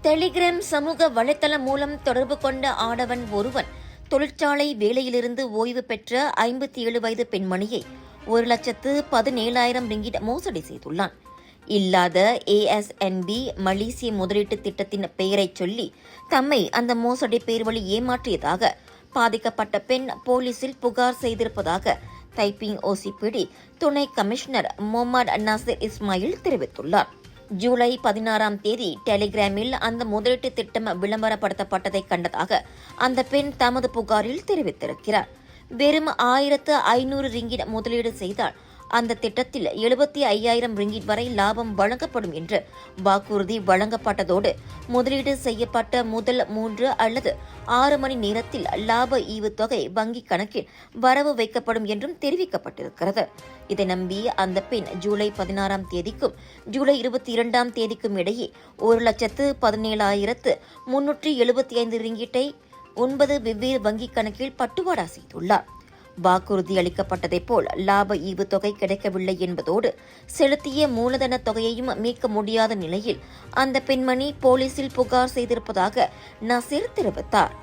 Telegram சமூக வலைத்தளம் மூலம் தொடர்பு கொண்ட ஆடவன் ஒருவன் தொழிற்சாலை வேலையிலிருந்து ஓய்வு பெற்ற 57 வயது பெண்மணியை 1,17,000 ரிங்கிட் மோசடி செய்துள்ளான். இல்லாத ASNB மலேசிய முதலீட்டு திட்டத்தின் பெயரைச் சொல்லி தம்மை அந்த மோசடி பேர் வழி ஏமாற்றியதாக பாதிக்கப்பட்ட பெண் போலீசில் புகார் செய்திருப்பதாக தைப்பிங் OCPD துணை கமிஷனர் முகமது நாசிர் இஸ்மாயில் தெரிவித்துள்ளார். ஜூலை 16ஆம் தேதி டெலிகிராமில் அந்த முதலீட்டு திட்டம் விளம்பரப்படுத்தப்பட்டதை கண்டதாக அந்த பெண் தமது புகாரில் தெரிவித்திருக்கிறார். வெறும் 1,500 ரிங்கிட் முதலீடு செய்தால் அந்த திட்டத்தில் 75,000 ரிங்கிட் வரை லாபம் வழங்கப்படும் என்று வாக்குறுதி வழங்கப்பட்டதோடு முதலீடு செய்யப்பட்ட முதல் 3 அல்லது 6 மணி நேரத்தில் லாப ஈவுத்தொகை வங்கிக் கணக்கில் வரவு வைக்கப்படும் என்றும் தெரிவிக்கப்பட்டிருக்கிறது. இதை நம்பி அந்த பெண் ஜூலை 16ஆம் தேதிக்கும் ஜூலை 22ஆம் தேதிக்கும் இடையே 1,17,375 ரிங்கிட்டை 9 வெவ்வேறு வங்கிக் கணக்கில் பட்டுவாடா செய்துள்ளார். வாக்குறுதி அளிக்கப்பட்டதைப் போல் லாப ஈவுத்தொகை கிடைக்கவில்லை என்பதோடு செலுத்திய மூலதன தொகையையும் மீட்க முடியாத நிலையில் அந்த பெண்மணி போலீசில் புகார் செய்திருப்பதாக நசீர் தெரிவித்தார்.